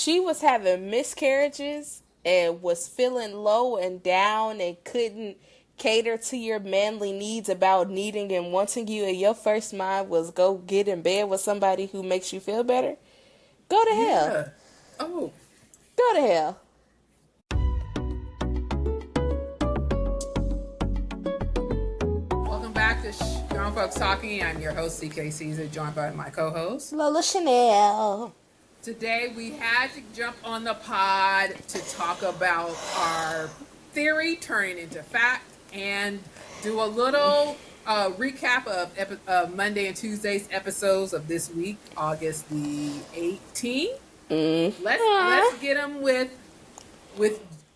she was having miscarriages and was feeling low and down and couldn't cater to your manly needs about needing and wanting you, and your first mind was go get in bed with somebody who makes you feel better, go to hell. Yeah. Oh. Go to hell. Welcome back to Shhh-Grown Folks Talking. I'm your host, CK Caesar, joined by my co-host, Lola Chanel. Today we had to jump on the pod to talk about our theory turning into fact and do a little recap of Monday and Tuesday's episodes of this week, August the 18th. Let's get them with.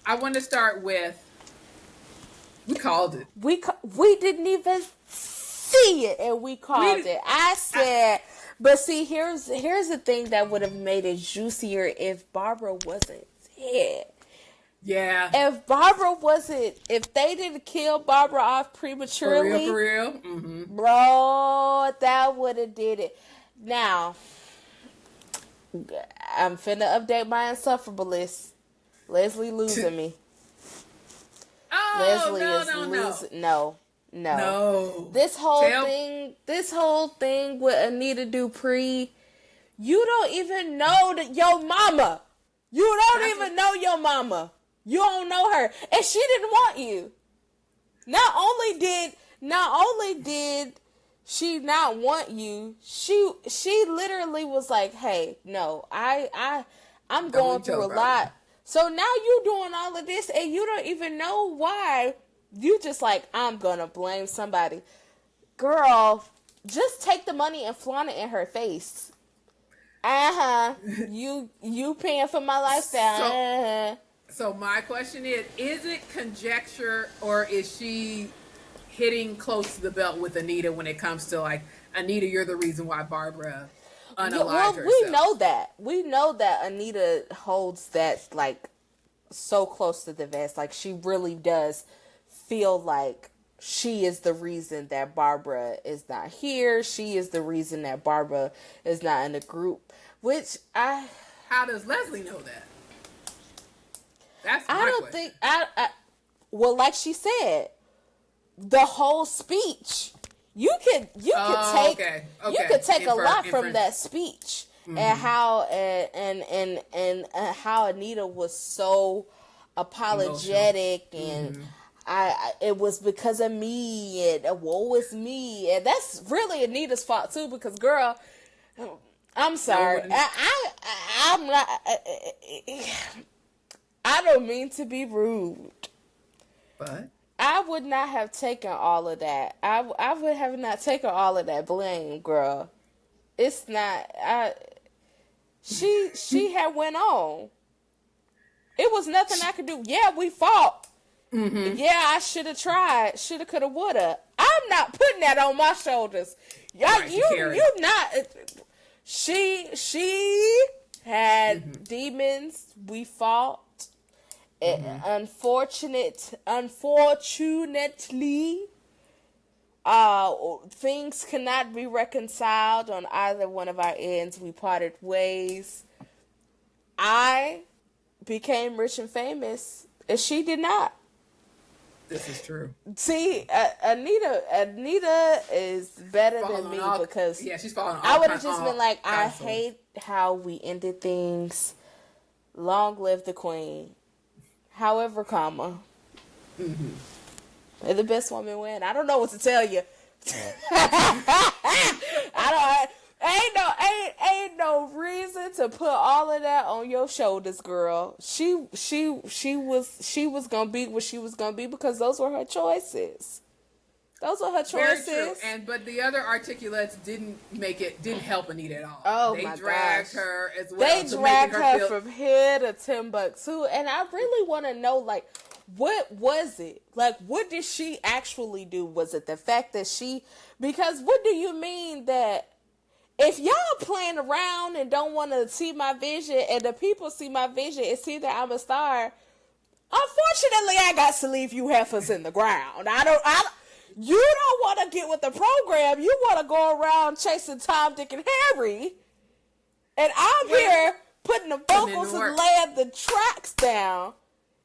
I want to start with. We called it. We didn't even see it, and we called it. I said, but see, here's the thing that would have made it juicier if Barbara wasn't dead. Yeah. If they didn't kill Barbara off prematurely, for real, mm-hmm. Bro, that would have did it. Now, I'm finna update my insufferable list. Leslie losing me. Oh, Leslie no, is no, losing. no. No. This whole thing with Anita Dupree, you don't even know your mama. You don't even know your mama. You don't know her, and she didn't want you. Not only did she not want you, she literally was like, "Hey, no, I'm going through a lot." So now you doing all of this, and you don't even know why. You just like, I'm gonna blame somebody. Girl, just take the money and flaunt it in her face. You paying for my lifestyle. So my question is it conjecture, or is she hitting close to the belt with Anita when it comes to, like, Anita, you're the reason why Barbara unalived herself? We know that Anita holds that, like, so close to the vest. Like, she really does feel like she is the reason that Barbara is not here. She is the reason that Barbara is not in the group. How does Leslie know that? That's my question. Well, like she said, the whole speach. You could take a lot from that speech, mm-hmm. and how Anita was so apologetic emotional. And it was because of me, and woe is me, and that's really Anita's fault too. Because, girl, I'm sorry, I'm not. I don't mean to be rude, but I would not have taken all of that. I would have not taken all of that blame, girl. It's not. She had went on. It was nothing I could do. Yeah, we fought. Mm-hmm. Yeah, I should have tried. Shoulda, coulda, woulda. I'm not putting that on my shoulders. You not. She had mm-hmm. demons. We fought. Mm-hmm. Unfortunately, things cannot be reconciled on either one of our ends. We parted ways. I became rich and famous, and she did not. This is true. See, Anita is better than me because she's falling. I would have just been like, I hate how we ended things. Long live the queen. However, mm-hmm. May the best woman win. I don't know what to tell you. Ain't no reason to put all of that on your shoulders, girl. She was gonna be what she was gonna be because those were her choices. Those were her choices. Very true. But the other articulates didn't help Anita at all. Oh, they my dragged gosh. her as well. They dragged her from here to Timbuktu, and I really want to know, like, what was it? Like, what did she actually do? Was it the fact that because what do you mean that if y'all playing around and don't want to see my vision and the people see my vision and see that I'm a star, unfortunately, I got to leave you heifers in the ground. You don't want to get with the program. You want to go around chasing Tom, Dick, and Harry. And I'm here putting the vocals and laying the tracks down.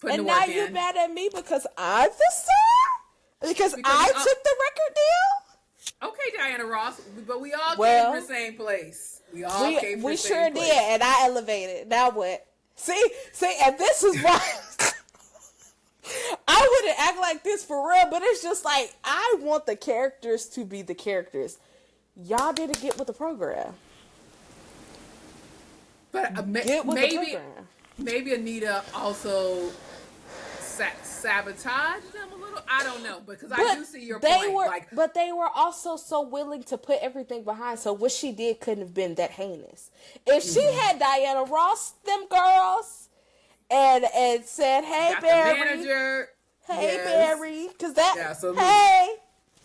And now you're mad at me because I'm the star? Because I took the record deal? Okay, Diana Ross, but we all came from the same place. We came from the same place. We sure did, and I elevated. Now what? See, and this is why I wouldn't act like this for real, but it's just like, I want the characters to be the characters. Y'all didn't get with the program. But maybe Anita also sabotaged them a little. I don't know, because I do see your point. But they were also so willing to put everything behind. So what she did couldn't have been that heinous. If she had Diana Ross, them girls, and said, "Hey, got Barry, the manager, hey Barry," because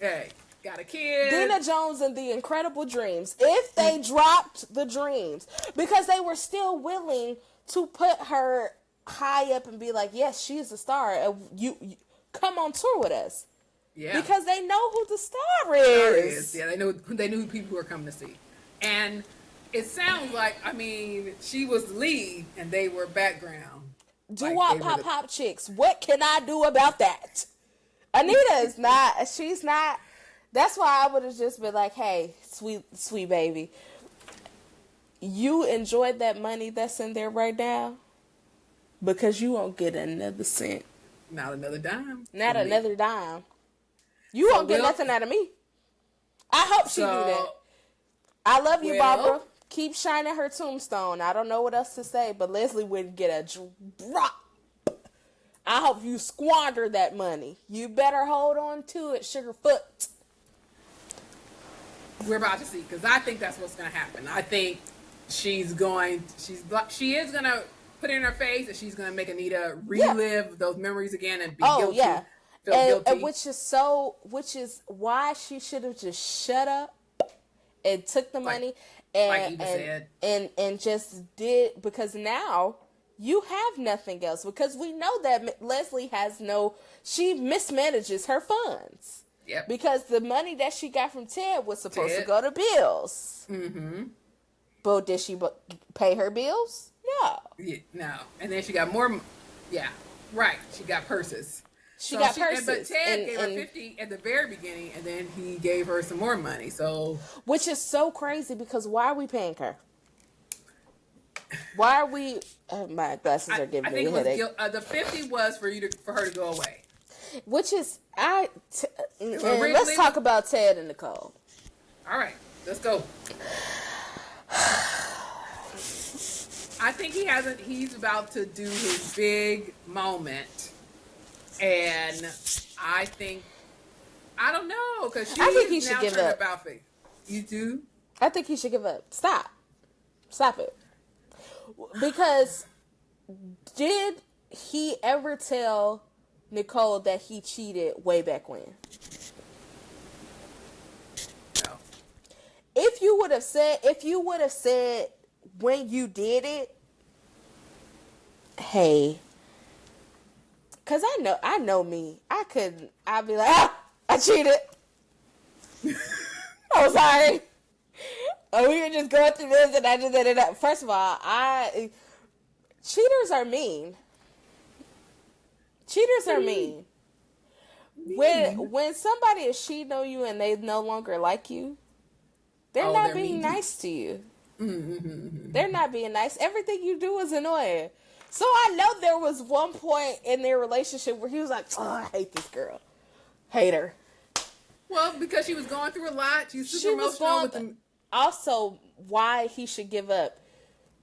hey, got a kid. Dina Jones and the Incredible Dreams. If they dropped the dreams, because they were still willing to put her high up and be like, yes, she's a star. You come on tour with us. Yeah. Because they know who the star is. Yeah, they knew who people were coming to see. And it sounds like, I mean, she was the lead and they were background. Doo-wop pop chicks. What can I do about that? Anita is not, she's not. That's why I would have just been like, hey, sweet baby, you enjoyed that money that's in there right now? Because you won't get another cent. Not another dime. Not another dime. You won't get nothing out of me. I hope she do that. I love you, Barbara. Keep shining her tombstone. I don't know what else to say, but Leslie wouldn't get a drop. I hope you squander that money. You better hold on to it, Sugarfoot. We're about to see, because I think that's what's going to happen. I think she is going to put it in her face, and she's going to make Anita relive those memories again and be guilty. Feel guilty. And which is why she should have just shut up and took the money and just did, because now you have nothing else, because we know that Leslie she mismanages her funds. Yep. Because the money that she got from Ted was supposed to go to bills. Mm-hmm. But did she pay her bills? No. Yeah, no. And then she got more. Yeah. Right. She got purses. She got purses. But Ted gave her 50 at the very beginning, and then he gave her some more money. So, which is so crazy, because why are we paying her? Why are we? My glasses are giving me a headache. The 50 was for her to go away. Which is let's talk about Ted and Nicole. All right, let's go. I think he's about to do his big moment, and I don't know, because I think he should give up. About faith. You do? I think he should give up. Stop it. Because did he ever tell Nicole that he cheated way back when? No. If you would have said when you did it, hey, because I know me. I'd be like, I cheated. I'm sorry. We were just going through this and I just did it. First of all, cheaters are mean. Cheaters are mean. When somebody is cheating on you and they no longer like you, they're not being nice to you. Mm-hmm. They're not being nice. Everything you do is annoying. So I know there was one point in their relationship where he was like, "Oh, I hate this girl. Hate her." Well, because she was going through a lot. She was super emotional with them. Also, why he should give up.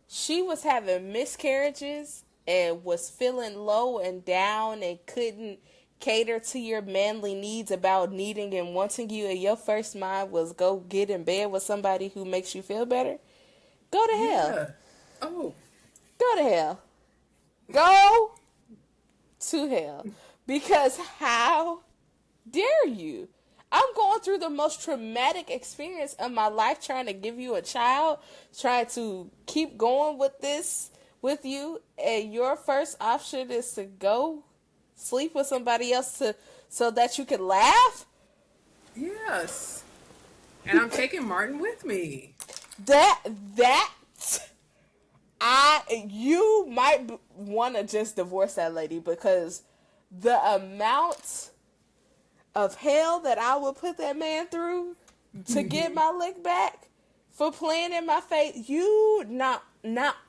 She was having miscarriages and was feeling low and down and couldn't cater to your manly needs about needing and wanting you, and your first mind was go get in bed with somebody who makes you feel better. Go to hell. Oh. Go to hell. Go to hell. Because how dare you? I'm going through the most traumatic experience of my life trying to give you a child, trying to keep going with this with you, and your first option is to go sleep with somebody else so that you can laugh? Yes. And I'm taking Martin with me. That You might want to just divorce that lady, because the amount of hell that I would put that man through to get my lick back for playing in my face. You not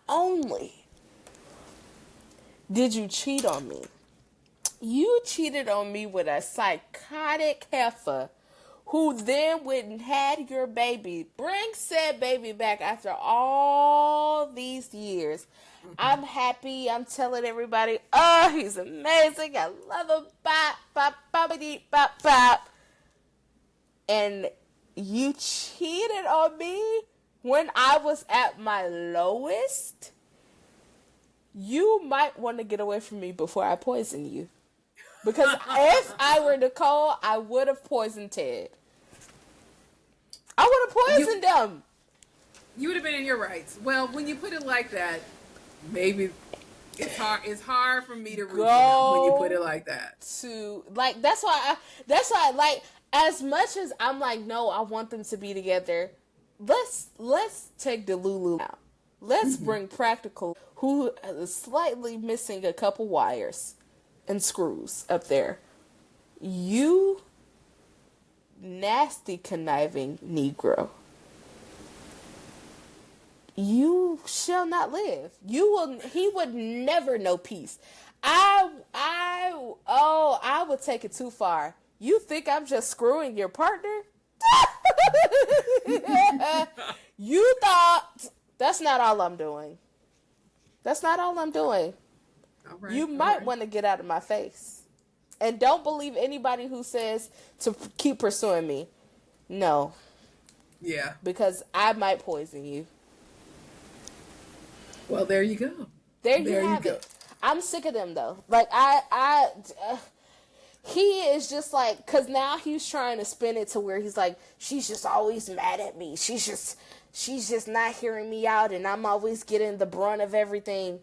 only did you cheat on me, you cheated on me with a psychotic heifer who then went and had your baby. Bring said baby back after all these years. I'm happy. I'm telling everybody, oh, he's amazing. I love him. Bop, bop, boppity, bop, bop. And you cheated on me when I was at my lowest. You might want to get away from me before I poison you. Because if I were Nicole, I would have poisoned Ted. I would have poisoned them. You would have been in your rights. Well, when you put it like that, maybe it's hard. It's hard for me to root when you put it like that. That's why like, as much as I'm like, no, I want them to be together. Let's take Delulu out. Let's bring Practical, who is slightly missing a couple wires and screws up there. You nasty, conniving Negro. You shall not live. He would never know peace. I would take it too far. You think I'm just screwing your partner? You thought that's not all I'm doing. That's not all I'm doing. All right, you might want to get out of my face. And don't believe anybody who says to keep pursuing me. No. Yeah. Because I might poison you. Well, there you go. There you have it. I'm sick of them, though. Like, he is just like, because now he's trying to spin it to where he's like, she's just always mad at me. She's just not hearing me out, and I'm always getting the brunt of everything.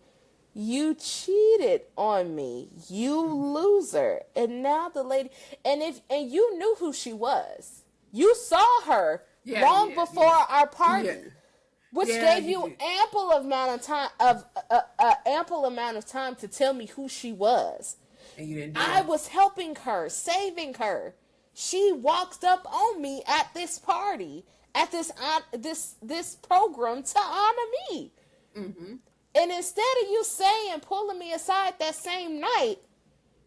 You cheated on me, you loser. And now the lady, and you knew who she was. You saw her long before our party, which gave you ample amount of time to tell me who she was. And you didn't do I was helping her, saving her. She walked up on me at this party, at this program to honor me. Mm-hmm. And instead of you pulling me aside that same night,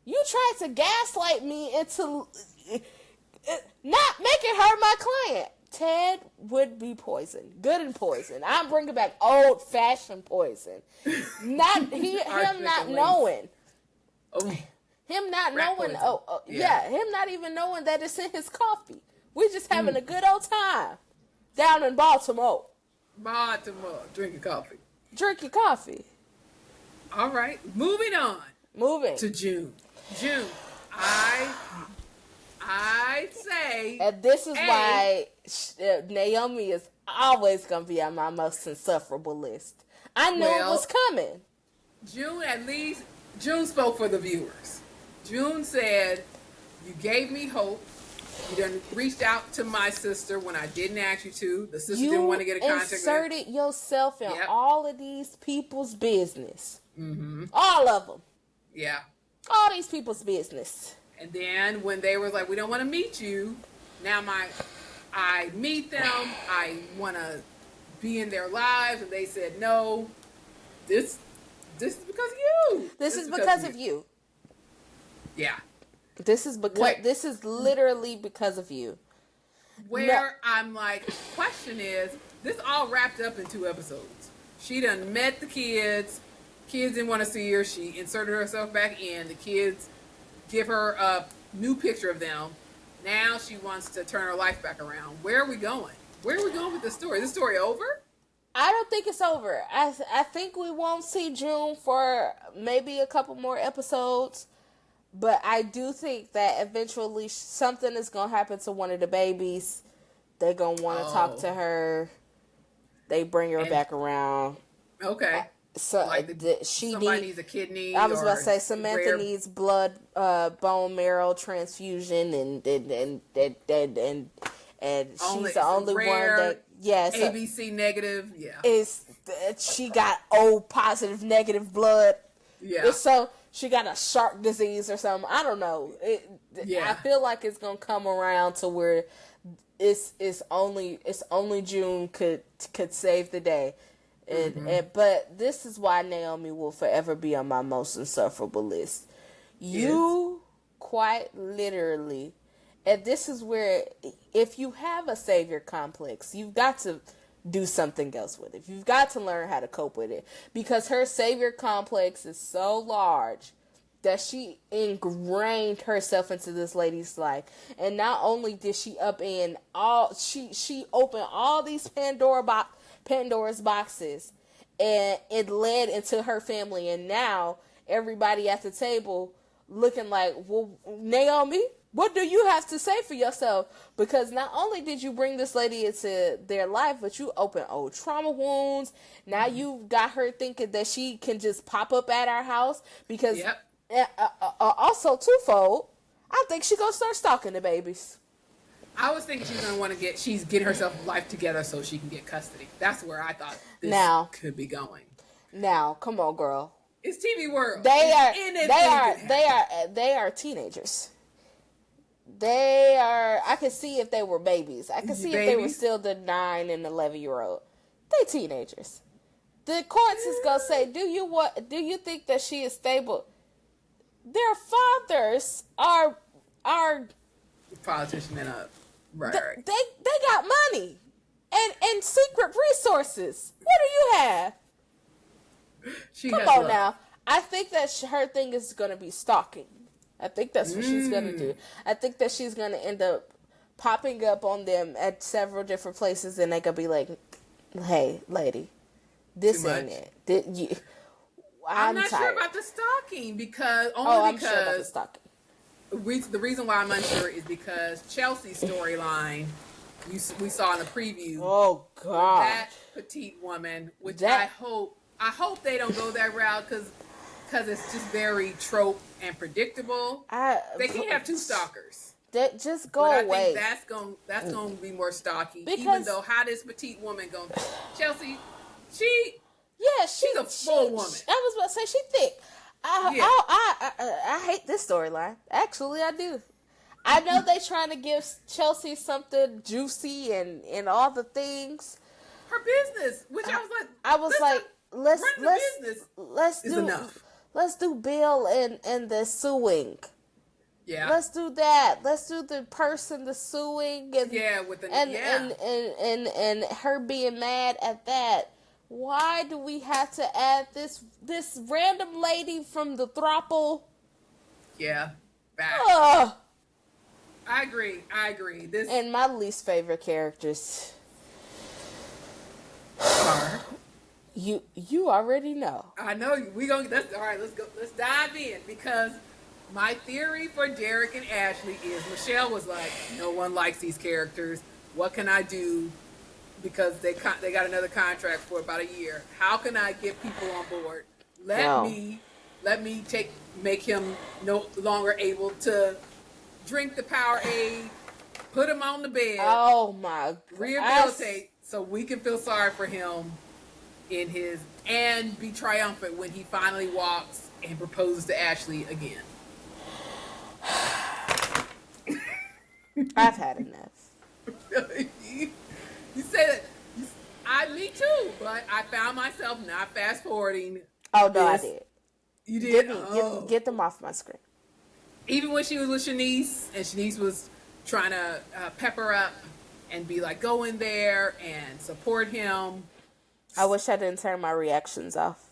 you tried to gaslight me into not making her my client. Ted would be poison. Good and poison. I'm bringing back old-fashioned poison. Him not knowing. Him not knowing. Him not even knowing that it's in his coffee. We're just having a good old time down in Baltimore. Drinking coffee. Drink your coffee. All right, moving on. Moving to June. I say, and this is why Naomi is always gonna be on my most insufferable list. I knew it was coming. June spoke for the viewers. June said, "You gave me hope. You done reached out to my sister when I didn't ask you to. The sister didn't want to get a contact. You inserted yourself in all of these people's business. Mm-hmm. All of them. Yeah. All these people's business. And then when they were like, we don't want to meet you, now I meet them. I want to be in their lives. And they said, no, this is because of you. This is because of you. Yeah. This is literally because of you. I'm like, question is, this all wrapped up in 2 episodes. She done met the kids. Kids didn't want to see her. She inserted herself back in. The kids give her a new picture of them. Now she wants to turn her life back around. Where are we going? Where are we going with this story? Is this story over? I don't think it's over. I think we won't see June for maybe a couple more episodes. But I do think that eventually something is going to happen to one of the babies. They're going to want to talk to her. They bring her back around. Okay. So like somebody needs a kidney. I was about to say Samantha needs blood, bone marrow transfusion, and she's the only one Yeah, so ABC negative. Yeah, she got O positive negative blood. Yeah. So she got a shark disease or something. I don't know. I feel like it's gonna come around to where it's only June could save the day. But this is why Naomi will forever be on my most insufferable list. You quite literally, and this is where, if you have a savior complex, you've got to do something else with it. You've got to learn how to cope with it, because her savior complex is so large that she ingrained herself into this lady's life. And not only did she upend all, she opened all these Pandora's boxes, and it led into her family. And now everybody at the table looking like, well, Naomi, what do you have to say for yourself? Because not only did you bring this lady into their life, but you opened old trauma wounds. Now you've got her thinking that she can just pop up at our house because also twofold, I think she's gonna start stalking the babies. I was thinking she's gonna want to she's getting herself life together so she can get custody. That's where I thought this could be going. Now, come on, girl. It's TV world. They are teenagers. They are. I could see if they were babies. I could see if they were still the 9 and 11-year-old. They teenagers. The courts is gonna say, do you think that she is stable? Their fathers are politician and right. They got money and secret resources. What do you have? Come on now. I think that her thing is going to be stalking. I think that's what she's going to do. I think that she's going to end up popping up on them at several different places, and they could be like, "Hey, lady, this ain't it." I'm not sure about the stalking because I'm sure about the stalking. The reason why I'm unsure is because Chelsea's storyline we saw in the preview. Oh God, that petite woman, which I hope they don't go that route because it's just very trope and predictable. They can't have 2 stalkers. That just go away. I think that's going to be more stalky. Because, even though how this petite woman going to Chelsea, she's a full woman. I was about to say she thick. I hate this storyline. Actually, I do. I know they trying to give Chelsea something juicy and all the things. Her business, which I was like, let's do Bill and the suing. Yeah. Let's do that. Let's do the person, the suing, and and her being mad at that. Why do we have to add this random lady from the throuple? Yeah. Back. I agree. This and my least favorite characters are you already know. I know that's all right. Let's go. Let's dive in because my theory for Derek and Ashley is Michelle was like, no one likes these characters. What can I do? Because they got another contract for about a year. How can I get people on board? Let me make him no longer able to drink the Powerade, put him on the bed. Oh my God. Rehabilitate so we can feel sorry for him and be triumphant when he finally walks and proposes to Ashley again. I've had enough. You say that. Me too, but I found myself not fast forwarding. Oh no, I did. You did? Get them off my screen. Even when she was with Shanice, and Shanice was trying to pep her up and be like, go in there and support him. I wish I didn't turn my reactions off.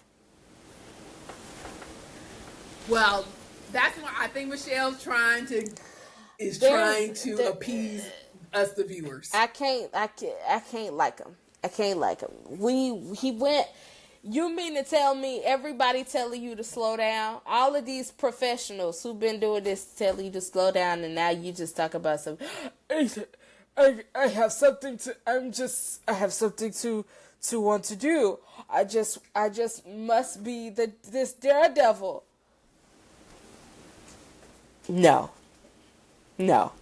Well, that's what I think Michelle's trying to appease us, the viewers. I can't like him. I can't like him. He went. You mean to tell me everybody telling you to slow down? All of these professionals who've been doing this tell you to slow down, and now you just talk about something. I have something to. I have something to want to do. I just must be this daredevil. No. No.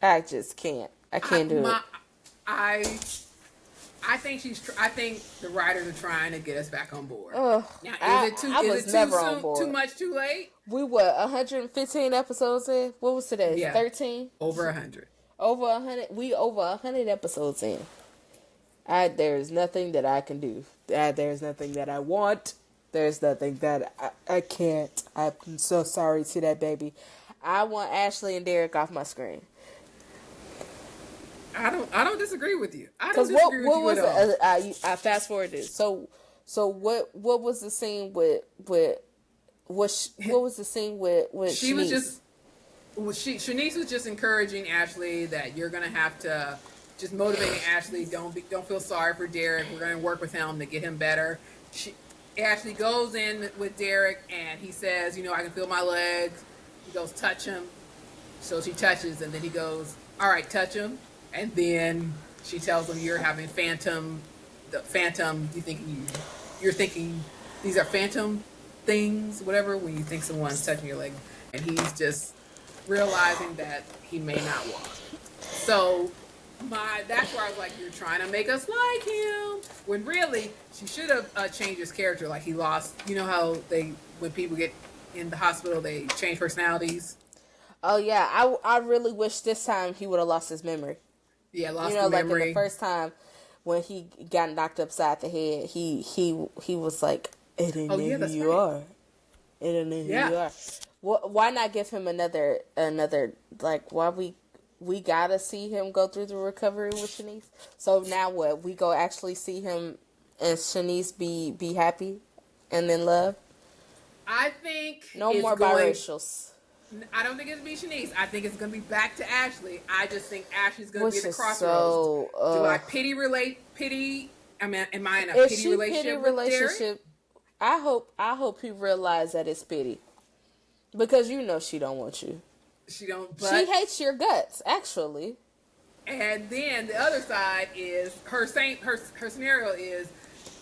I just can't. I can't do it. I think I think the writers are trying to get us back on board. Now, is it too soon? Too much? Too late? We were 115 episodes in. What was today? Yeah, 13. Over 100. Over 100. We over 100 episodes in. There's nothing that I can do. There's nothing that I want. There's nothing that I can't. I'm so sorry to that baby. I want Ashley and Derek off my screen. I don't disagree with you. I don't disagree with you at all. I fast forwarded. So what was the scene with what was the scene with she Shanice? was just Shanice was just encouraging Ashley that you're gonna have to just motivating Ashley. Don't feel sorry for Derek. We're gonna work with him to get him better. Ashley goes in with Derek and he says, I can feel my legs. He goes, touch him. So she touches and then he goes, all right, touch him. And then she tells him, you're having you're thinking these are phantom things, whatever, when you think someone's touching your leg. And he's just realizing that he may not walk. So that's where I was like, you're trying to make us like him. When really, she should have changed his character. Like he lost, how when people get in the hospital, they change personalities. Oh yeah, I really wish this time he would have lost his memory. Yeah, lost the memory. Like in the first time when he got knocked upside the head, he was like, "It ain't who you are. It ain't who you are." Why not give him another like? Why we gotta see him go through the recovery with Shanice? So now what? We go actually see him and Shanice be happy and in love. I think no more biracials. I don't think it's going to be Shanice. I think it's going to be back to Ashley. I just think Ashley's going to be at the crossroads. Do I pity? I mean, am I in a pity relationship with Derek? I hope he realized that it's pity. Because she don't want you. She hates your guts, actually. And then the other side is her scenario is,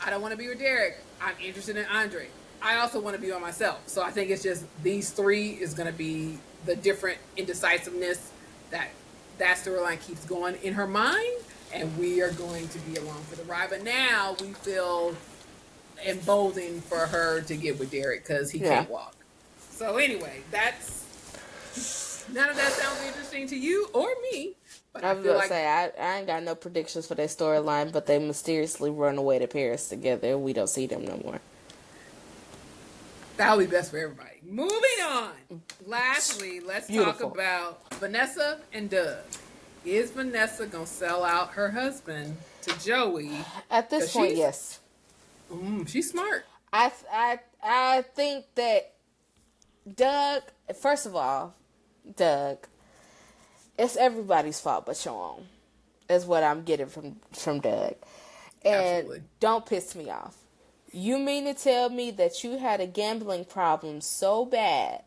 I don't want to be with Derek. I'm interested in Andre. I also want to be by myself. So I think it's just these three is going to be the different indecisiveness that storyline keeps going in her mind. And we are going to be along for the ride. But now we feel emboldened for her to get with Derek because he can't walk. So anyway, none of that sounds interesting to you or me. But I was going to say, I ain't got no predictions for their storyline, but they mysteriously run away to Paris together and we don't see them no more. That'll be best for everybody. Moving on. Lastly, let's talk about Vanessa and Doug. Is Vanessa going to sell out her husband to Joey? At this point, yes. She's smart. I think that Doug, first of all, it's everybody's fault but your own, is what I'm getting from Doug. And absolutely. Don't piss me off. You mean to tell me that you had a gambling problem so bad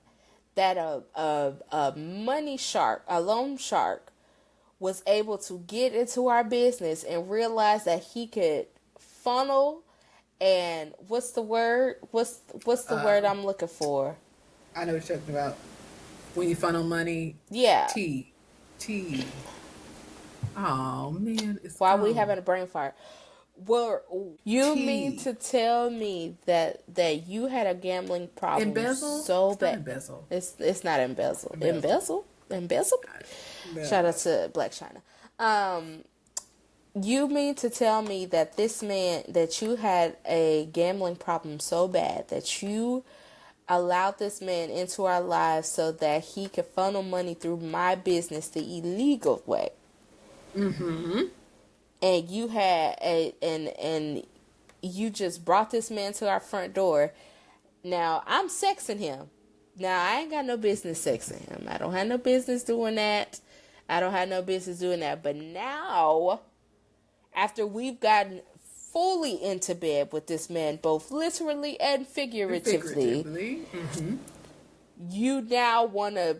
that a money shark, a loan shark, was able to get into our business and realize that he could funnel and what's the word? What's the word I'm looking for? I know what you're talking about. When you funnel money. Yeah. T. Oh man, why we having a brain fart? Well, you mean to tell me that you had a gambling problem so bad? Embezzle. It's not embezzle. Embezzle. Shout out to Black China. You mean to tell me that this man, that you had a gambling problem so bad that you allowed this man into our lives so that he could funnel money through my business the illegal way? Mm-hmm. And you had and you just brought this man to our front door. Now I'm sexing him. Now I ain't got no business sexing him. I don't have no business doing that. But now, after we've gotten fully into bed with this man, both literally and figuratively, mm-hmm. you now want to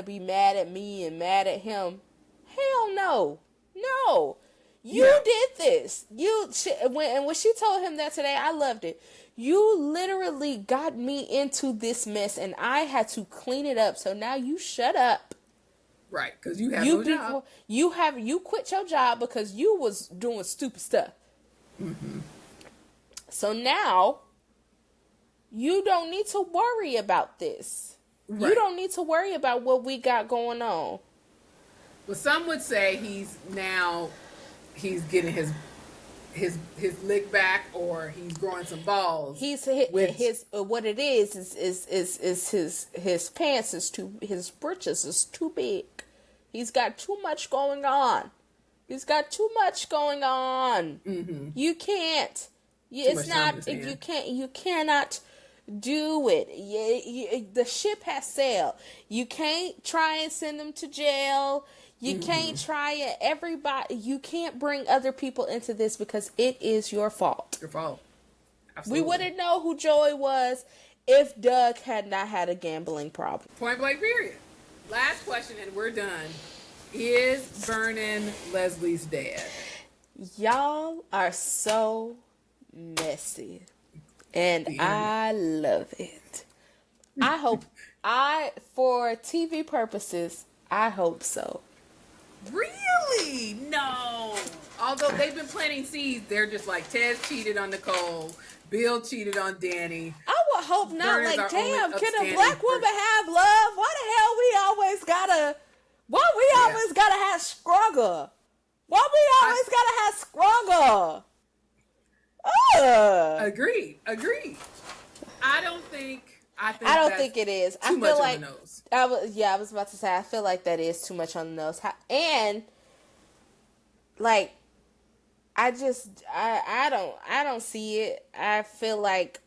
be mad at me and mad at him. Hell no. No, you did this. When she told him that today, I loved it. You literally got me into this mess, and I had to clean it up. So now you shut up Right, because you have no job. You quit your job because you was doing stupid stuff. Mm-hmm. So now, you don't need to worry about this. Right. You don't need to worry about what we got going on. Well, some would say he's getting his lick back, or he's growing some balls. What it is his pants is his britches is too big. He's got too much going on. Mm-hmm. You can't. You cannot do it. The ship has sailed. You can't try and send them to jail. You can't try it. Everybody, you can't bring other people into this because it is your fault. Your fault. Absolutely. We wouldn't know who Joey was if Doug had not had a gambling problem. Point blank, period. Last question, and we're done. Is Vernon Leslie's dad? Y'all are so messy, and I love it. I hope, for TV purposes, I hope so. Really? No. Although they've been planting seeds, they're just like, Ted cheated on Nicole, Bill cheated on Danny. I would hope not. Vernon's like, damn, can a black woman have love? Why the hell we always gotta have struggle? Why we always gotta have struggle? Agreed. I don't think it is. I feel like I was about to say, I feel like that is too much on the nose. And like, I don't see it. I feel like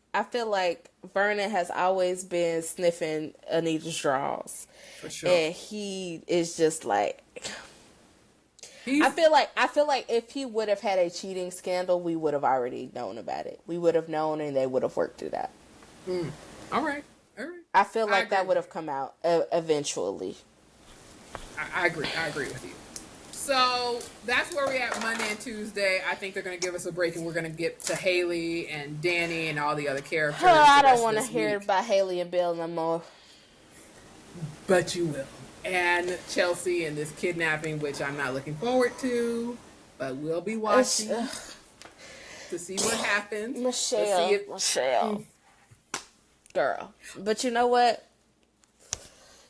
Vernon has always been sniffing Anita's drawers. For sure. And he is just like, I feel like if he would have had a cheating scandal, we would have already known about it. We would have known, and they would have worked it out. All right. I feel like that would have come out eventually. I agree with you. So that's where we're at Monday and Tuesday. I think they're going to give us a break, and we're going to get to Haley and Danny and all the other characters. I don't want to hear about Haley and Bill no more. But you will. And Chelsea and this kidnapping, which I'm not looking forward to, but we'll be watching to see what happens. Michelle. Girl. But you know what?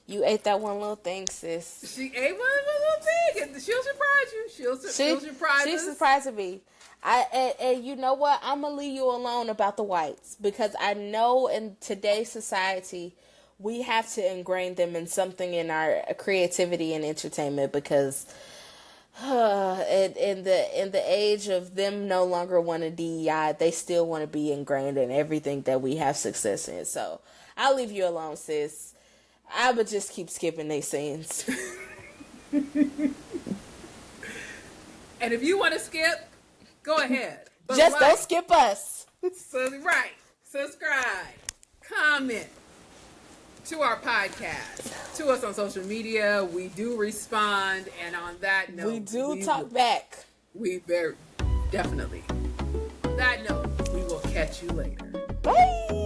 You ate that one little thing, sis. She ate one little thing, and she'll surprise you. She'll surprise us. She's surprising me. And you know what? I'm going to leave you alone about the whites, because I know in today's society, we have to ingrain them in something in our creativity and entertainment, because in the age of them no longer wanting DEI, they still want to be ingrained in everything that we have success in. So I'll leave you alone, sis. I would just keep skipping these scenes. And if you want to skip, go ahead. But just don't skip us. Subscribe, comment to our podcast, to us on social media. We do respond, and on that note, we do talk back. We very definitely. On that note, we will catch you later. Bye.